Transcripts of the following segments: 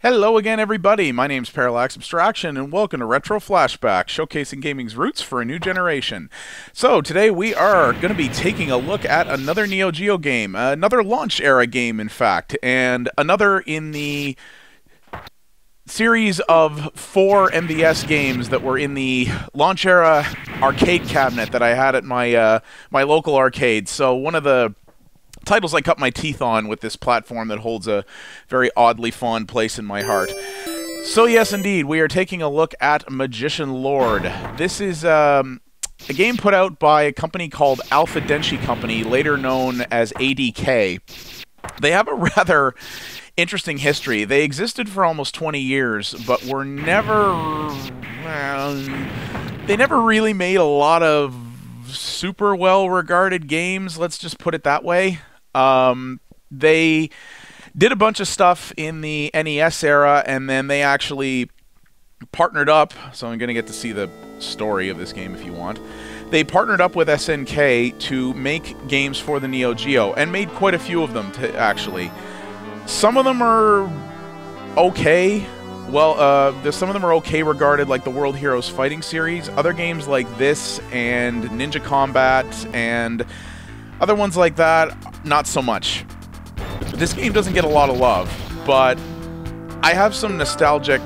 Hello again, everybody. My name's Parallax Abstraction, and welcome to Retro Flashback, showcasing gaming's roots for a new generation. So, today we are going to be taking a look at another Neo-Geo game, another launch-era game, in fact, and another in the series of 4 MVS games that were in the launch-era arcade cabinet that I had at my, my local arcade. So, one of the titles I cut my teeth on with this platform that holds a very oddly fond place in my heart. So yes, indeed, we are taking a look at Magician Lord. This is a game put out by a company called Alpha-Denshi Company, later known as ADK. They have a rather interesting history. They existed for almost 20 years, but were never... well, they never really made a lot of super well-regarded games, let's just put it that way. They did a bunch of stuff in the NES era, and then they actually partnered up, so I'm going to get to see the story of this game if you want. They partnered up with SNK to make games for the Neo-Geo, and made quite a few of them, actually. Some of them are okay. Well, some of them are okay regarded, like the World Heroes Fighting series. Other games like this, and Ninja Combat, and other ones like that, not so much. This game doesn't get a lot of love, but I have some nostalgic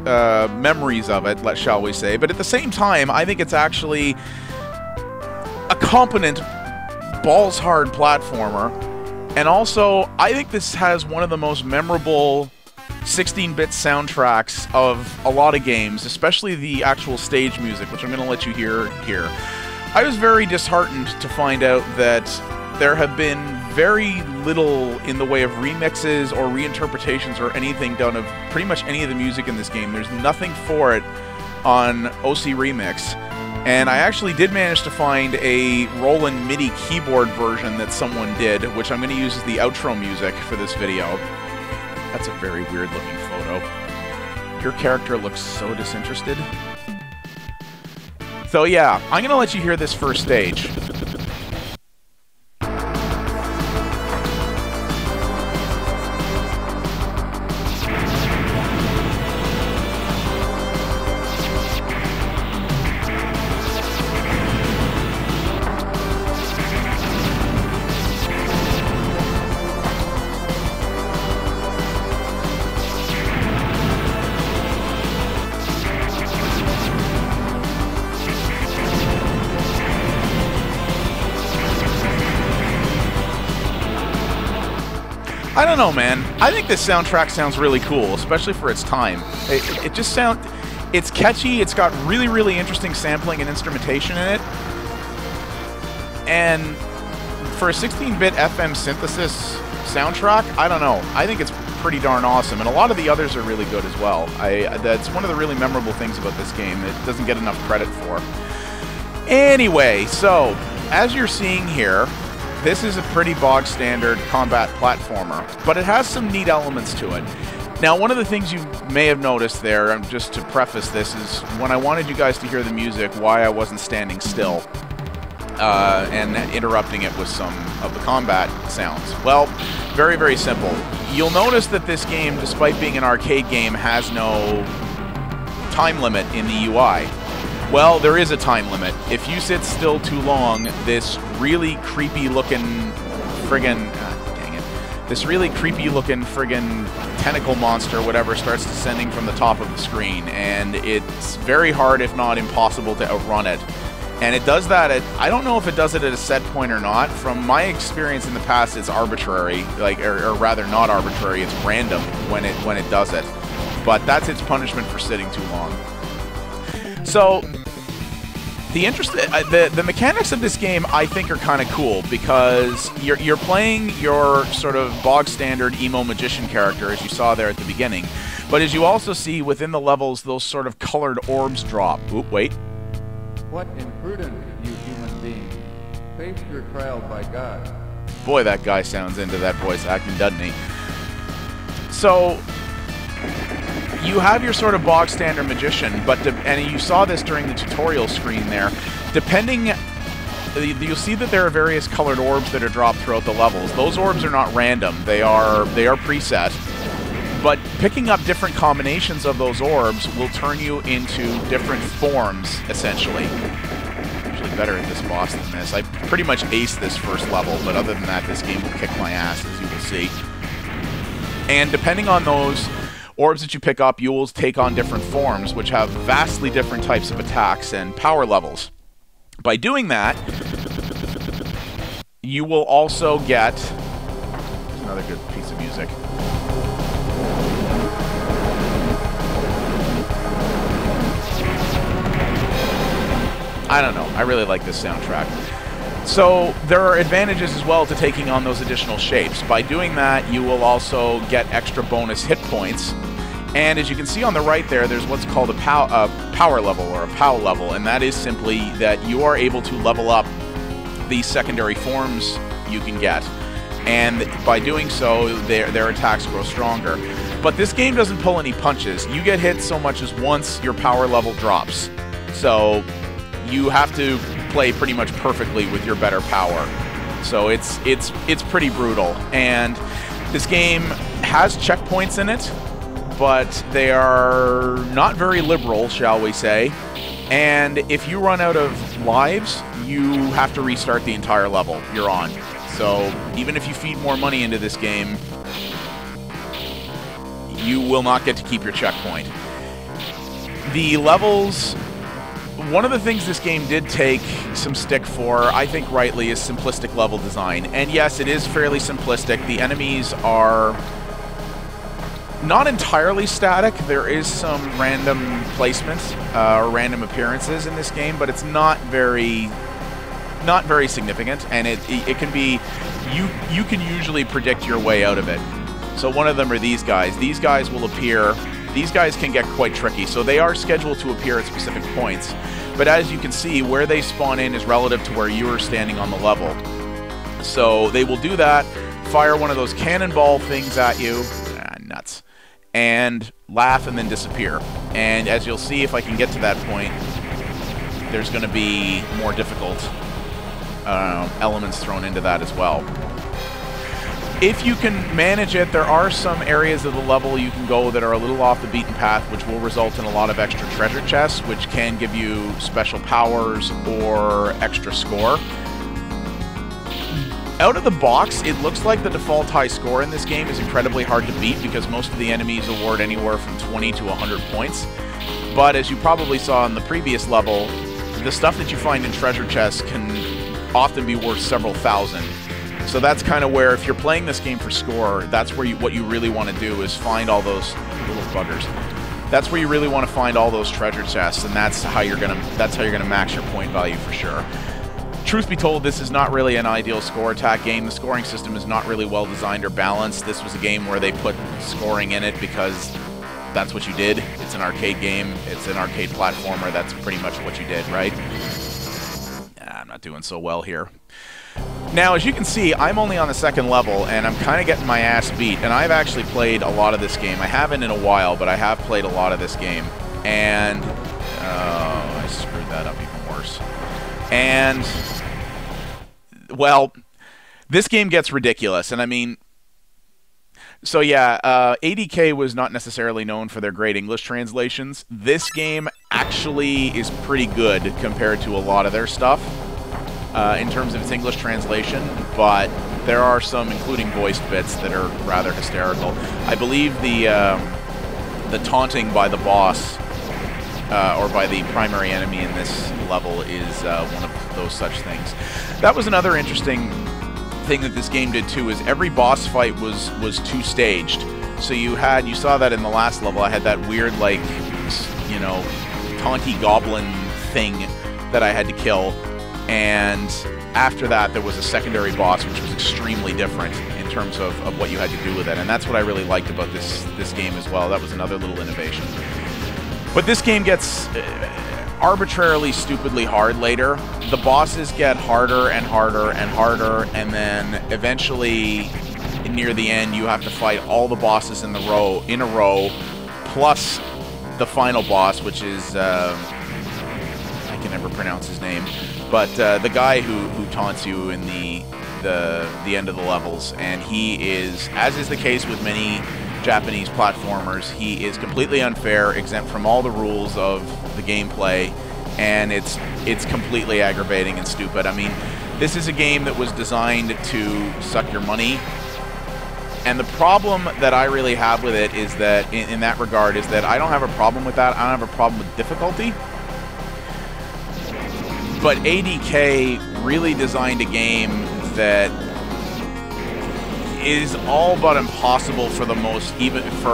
memories of it, shall we say. But at the same time, I think it's actually a competent, balls-hard platformer. And also, I think this has one of the most memorable 16-bit soundtracks of a lot of games, especially the actual stage music, which I'm going to let you hear here. I was very disheartened to find out that there have been very little in the way of remixes or reinterpretations or anything done of pretty much any of the music in this game. There's nothing for it on OC Remix. And I actually did manage to find a Roland MIDI keyboard version that someone did, which I'm going to use as the outro music for this video. That's a very weird looking photo. Your character looks so disinterested. So yeah, I'm going to let you hear this first stage. I don't know, man. I think this soundtrack sounds really cool, especially for its time. It just sounds... It's catchy, it's got really, really interesting sampling and instrumentation in it. And for a 16-bit FM synthesis soundtrack, I don't know. I think it's pretty darn awesome, and a lot of the others are really good as well. That's one of the really memorable things about this game. It doesn't get enough credit for. Anyway, so, as you're seeing here, this is a pretty bog-standard combat platformer, but it has some neat elements to it. Now, one of the things you may have noticed there, just to preface this, is when I wanted you guys to hear the music, why I wasn't standing still and interrupting it with some of the combat sounds. Well, very, very simple. You'll notice that this game, despite being an arcade game, has no time limit in the UI. Well, there is a time limit. If you sit still too long, this really creepy-looking friggin... dang it. This really creepy-looking friggin' tentacle monster, whatever, starts descending from the top of the screen, and it's very hard, if not impossible, to outrun it. And it does that at... I don't know if it does it at a set point or not. From my experience in the past, it's arbitrary, or rather not arbitrary, it's random when it does it. But that's its punishment for sitting too long. So, the mechanics of this game, I think, are kind of cool, because you're playing your sort of bog-standard emo magician character, as you saw there at the beginning. But as you also see within the levels, those sort of colored orbs drop. Oop, wait. What imprudent, you human being. Face your trial by God. Boy, that guy sounds into that voice acting, doesn't he? So, you have your sort of bog-standard magician, and you saw this during the tutorial screen there. Depending... You'll see that there are various colored orbs that are dropped throughout the levels. Those orbs are not random. They are preset. But picking up different combinations of those orbs will turn you into different forms, essentially. I'm usually better at this boss than this. I pretty much aced this first level, but other than that, this game will kick my ass, as you will see. And depending on those orbs that you pick up, you will take on different forms, which have vastly different types of attacks and power levels. By doing that, you will also get... There's another good piece of music. I don't know. I really like this soundtrack. So there are advantages as well to taking on those additional shapes. By doing that, you will also get extra bonus hit points. And as you can see on the right there, there's what's called a power level, or a POW level, and that is simply that you are able to level up the secondary forms you can get. And by doing so, their attacks grow stronger. But this game doesn't pull any punches. You get hit so much as once your power level drops. So you have to play pretty much perfectly with your better power. So it's pretty brutal. And this game has checkpoints in it, but they are not very liberal, shall we say. And if you run out of lives, you have to restart the entire level you're on. So even if you feed more money into this game, you will not get to keep your checkpoint. The levels... One of the things this game did take some stick for, I think rightly, is simplistic level design. And yes, it is fairly simplistic. The enemies are not entirely static. There is some random placement or random appearances in this game, but it's not very significant. And it can be, you can usually predict your way out of it. So one of them are these guys. These guys will appear. These guys can get quite tricky, so they are scheduled to appear at specific points. But as you can see, where they spawn in is relative to where you are standing on the level. So they will do that, fire one of those cannonball things at you, nuts, and laugh and then disappear. And as you'll see, if I can get to that point, there's going to be more difficult elements thrown into that as well. If you can manage it, there are some areas of the level you can go that are a little off the beaten path, which will result in a lot of extra treasure chests, which can give you special powers or extra score. Out of the box, it looks like the default high score in this game is incredibly hard to beat because most of the enemies award anywhere from 20 to 100 points. But as you probably saw in the previous level, the stuff that you find in treasure chests can often be worth several thousand. So that's kind of where, if you're playing this game for score, that's where what you really want to do is find all those little buggers. That's where you really want to find all those treasure chests, and that's how you're gonna max your point value for sure. Truth be told, this is not really an ideal score attack game. The scoring system is not really well designed or balanced. This was a game where they put scoring in it because that's what you did. It's an arcade game. It's an arcade platformer. That's pretty much what you did, right? I'm not doing so well here. Now, as you can see, I'm only on the second level, and I'm kind of getting my ass beat, and I've actually played a lot of this game. I haven't in a while, but I have played a lot of this game, and I screwed that up even worse. And, well, this game gets ridiculous, and I mean, so yeah, ADK was not necessarily known for their great English translations. This game actually is pretty good compared to a lot of their stuff. In terms of its English translation, but there are some, including voiced bits, that are rather hysterical. I believe the taunting by the boss, or by the primary enemy in this level, is one of those such things. That was another interesting thing that this game did too, is every boss fight was two-staged. So you saw that in the last level. I had that weird, like, you know, taunty goblin thing that I had to kill. And after that, there was a secondary boss, which was extremely different in terms of what you had to do with it. And that's what I really liked about this game as well. That was another little innovation. But this game gets arbitrarily, stupidly hard later. The bosses get harder and harder and harder, and then eventually, near the end, you have to fight all the bosses in a row, plus the final boss, which is I can never pronounce his name. But the guy who taunts you in the end of the levels, and he is, as is the case with many Japanese platformers. He is completely unfair, exempt from all the rules of the gameplay, and it's completely aggravating and stupid. I mean, this is a game that was designed to suck your money, and the problem that I really have with it is that, in that regard, is that I don't have a problem with that. I don't have a problem with difficulty. But ADK really designed a game that is all but impossible for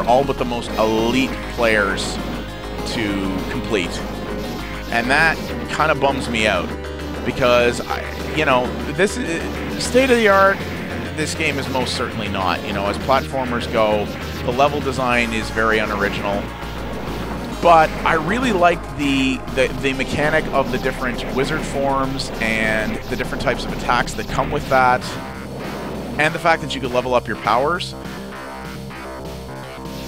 all but the most elite players to complete. And that kind of bums me out, because this is state of the art. This game is most certainly not. As platformers go, the level design is very unoriginal. But I really liked the mechanic of the different wizard forms and the different types of attacks that come with that, and the fact that you could level up your powers.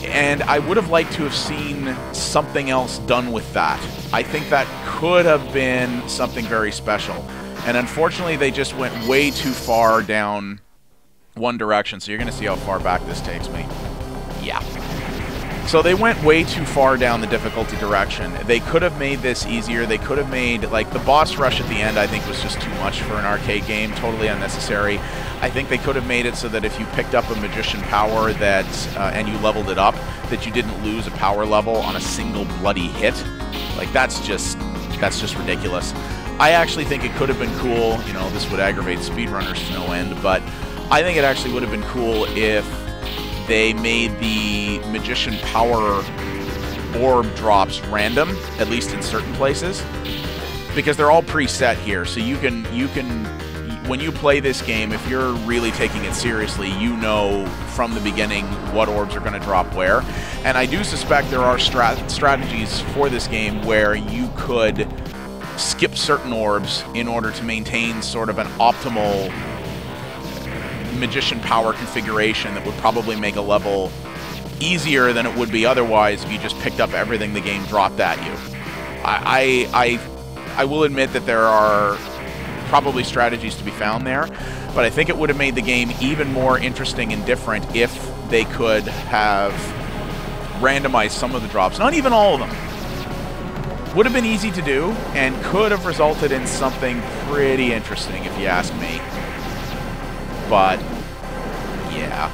And I would have liked to have seen something else done with that. I think that could have been something very special. And unfortunately, they just went way too far down one direction. So you're going to see how far back this takes me. Yeah. So they went way too far down the difficulty direction. They could have made this easier. They could have made, like, the boss rush at the end, I think, was just too much for an arcade game. Totally unnecessary. I think they could have made it so that if you picked up a magician power that and you leveled it up, that you didn't lose a power level on a single bloody hit. Like, that's just ridiculous. I actually think it could have been cool. This would aggravate speedrunners to no end, but I think it actually would have been cool if they made the magician power orb drops random, at least in certain places, because they're all preset here. So you can when you play this game, if you're really taking it seriously, from the beginning what orbs are going to drop where. And I do suspect there are strategies for this game where you could skip certain orbs in order to maintain sort of an optimal magician power configuration that would probably make a level easier than it would be otherwise if you just picked up everything the game dropped at you. I will admit that there are probably strategies to be found there, but I think it would have made the game even more interesting and different if they could have randomized some of the drops. Not even all of them. Would have been easy to do and could have resulted in something pretty interesting, if you ask me. But yeah,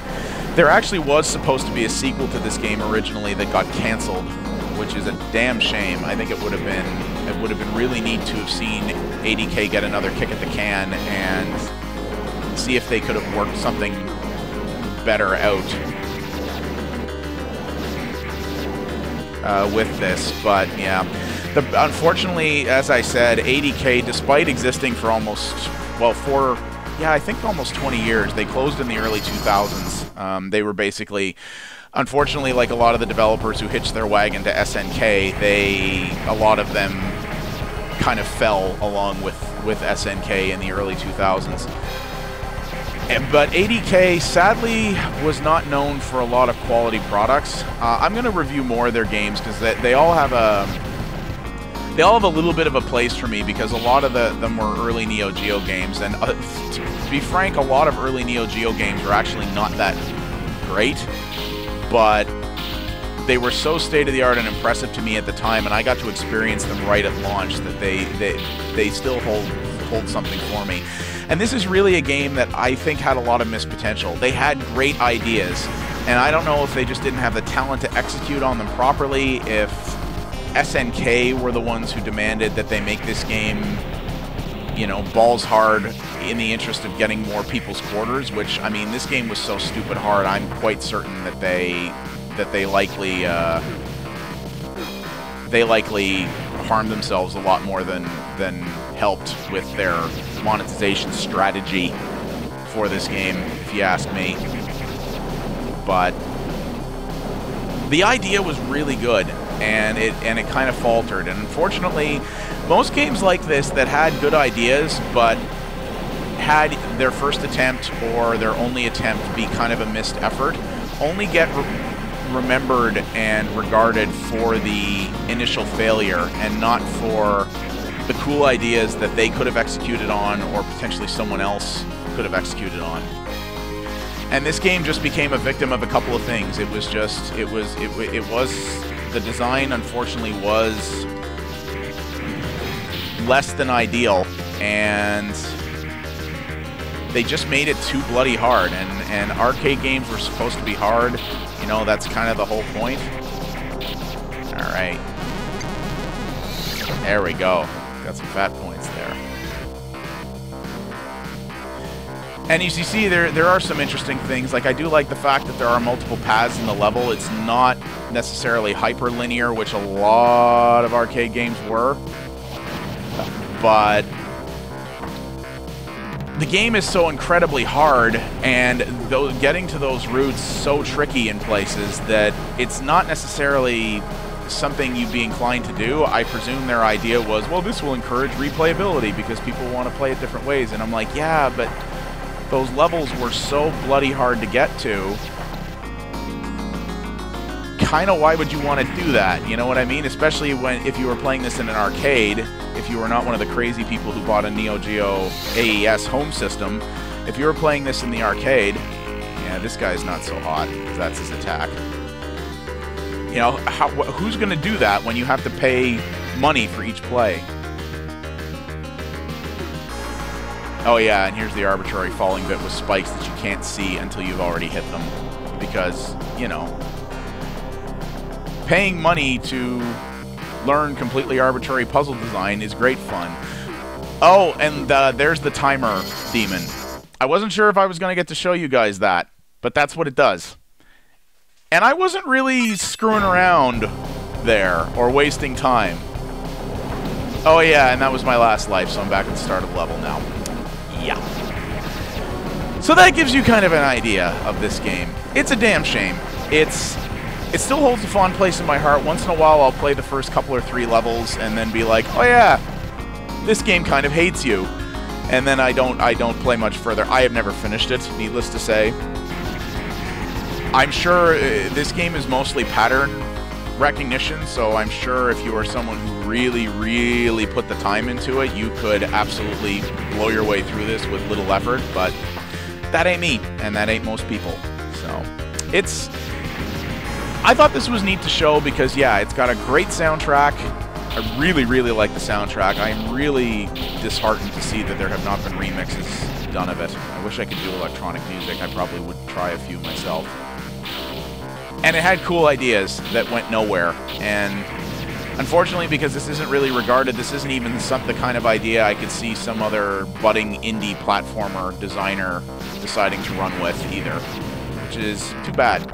there actually was supposed to be a sequel to this game originally that got canceled, which is a damn shame. I think it would have been really neat to have seen ADK get another kick at the can and see if they could have worked something better out with this. But yeah, unfortunately, as I said, ADK, despite existing for almost, I think almost 20 years. They closed in the early 2000s. They were basically, unfortunately, like a lot of the developers who hitched their wagon to SNK, a lot of them kind of fell along with SNK in the early 2000s. But ADK, sadly, was not known for a lot of quality products. I'm going to review more of their games because they all have a little bit of a place for me, because a lot of them were early Neo-Geo games, and to be frank, a lot of early Neo-Geo games were actually not that great, but they were so state-of-the-art and impressive to me at the time, and I got to experience them right at launch, that they still hold something for me. And this is really a game that I think had a lot of missed potential. They had great ideas, and I don't know if they just didn't have the talent to execute on them properly, if SNK were the ones who demanded that they make this game, balls hard in the interest of getting more people's quarters, which, I mean, this game was so stupid hard, I'm quite certain that they likely harmed themselves a lot more than helped with their monetization strategy for this game, if you ask me. But the idea was really good, and it kind of faltered. And unfortunately, most games like this that had good ideas but had their first attempt or their only attempt be kind of a missed effort only get remembered and regarded for the initial failure and not for the cool ideas that they could have executed on, or potentially someone else could have executed on. And this game just became a victim of a couple of things. It was just, it was, the design unfortunately was less than ideal, and they just made it too bloody hard, and arcade games were supposed to be hard. You know, that's kind of the whole point. Alright. There we go. Got some fat points there. And as you see, there are some interesting things. Like, I do like the fact that there are multiple paths in the level. It's not necessarily hyper-linear, which a lot of arcade games were. But the game is so incredibly hard, and getting to those routes so tricky in places that it's not necessarily something you'd be inclined to do. I presume their idea was, well, this will encourage replayability because people want to play it different ways. And I'm like, yeah, but those levels were so bloody hard to get to. Kind of why would you want to do that? You know what I mean? Especially if you were playing this in an arcade, if you were not one of the crazy people who bought a Neo-Geo AES home system. If you were playing this in the arcade, yeah, this guy's not so hot, because that's his attack. You know, who's going to do that when you have to pay money for each play? Oh yeah, and here's the arbitrary falling bit with spikes that you can't see until you've already hit them. Because, you know, paying money to learn completely arbitrary puzzle design is great fun. Oh, and there's the timer demon. I wasn't sure if I was going to get to show you guys that, but that's what it does. And I wasn't really screwing around there or wasting time. Oh yeah, and that was my last life, so I'm back at the start of the level now. Yeah. So that gives you kind of an idea of this game. It's a damn shame. It still holds a fond place in my heart. Once in a while, I'll play the first couple or 3 levels and then be like, oh yeah, this game kind of hates you. And then I don't play much further. I have never finished it, needless to say. I'm sure this game is mostly pattern recognition, so I'm sure if you are someone who really, really put the time into it, you could absolutely blow your way through this with little effort, but that ain't me, and that ain't most people. So, I thought this was neat to show because, yeah, it's got a great soundtrack. I really, really like the soundtrack. I am really disheartened to see that there have not been remixes done of it. I wish I could do electronic music. I probably would try a few myself. And it had cool ideas that went nowhere. And unfortunately, because this isn't really regarded, this isn't even the kind of idea I could see some other budding indie platformer designer deciding to run with either, which is too bad.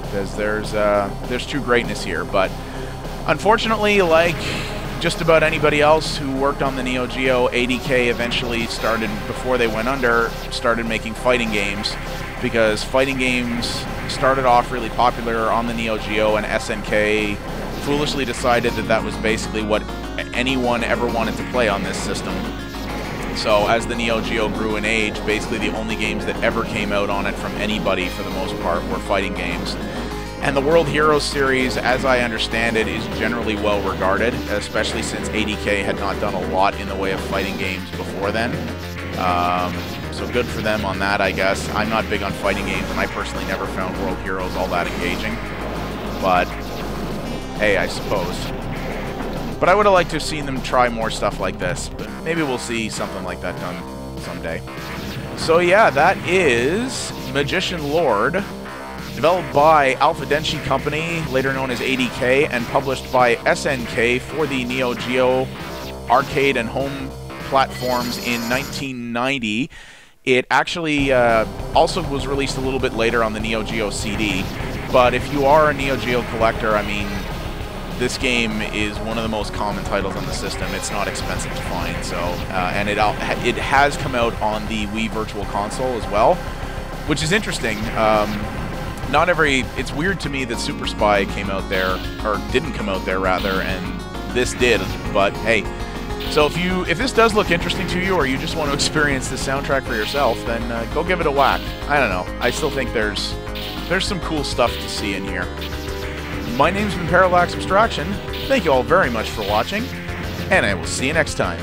Because there's true greatness here. But unfortunately, like just about anybody else who worked on the Neo-Geo, ADK eventually started, before they went under, started making fighting games. Because fighting games started off really popular on the Neo-Geo, and SNK foolishly decided that that was basically what anyone ever wanted to play on this system. So as the Neo-Geo grew in age, basically the only games that ever came out on it from anybody, for the most part, were fighting games. And the World Heroes series, as I understand it, is generally well regarded, especially since ADK had not done a lot in the way of fighting games before then. So good for them on that, I guess. I'm not big on fighting games, and I personally never found World Heroes all that engaging. But, hey, I suppose. But I would have liked to have seen them try more stuff like this. But maybe we'll see something like that done someday. So yeah, that is Magician Lord, developed by Alpha-Denshi Company, later known as ADK, and published by SNK for the Neo-Geo arcade and home platforms in 1990. It actually also was released a little bit later on the Neo-Geo CD, but if you are a Neo-Geo collector, I mean, this game is one of the most common titles on the system. It's not expensive to find, so and it has come out on the Wii Virtual Console as well, which is interesting. It's weird to me that Super Spy came out there, or didn't come out there rather, and this did, but hey. So if this does look interesting to you, or you just want to experience the soundtrack for yourself, then go give it a whack. I don't know. I still think there's some cool stuff to see in here. My name's been Parallax Abstraction. Thank you all very much for watching, and I will see you next time.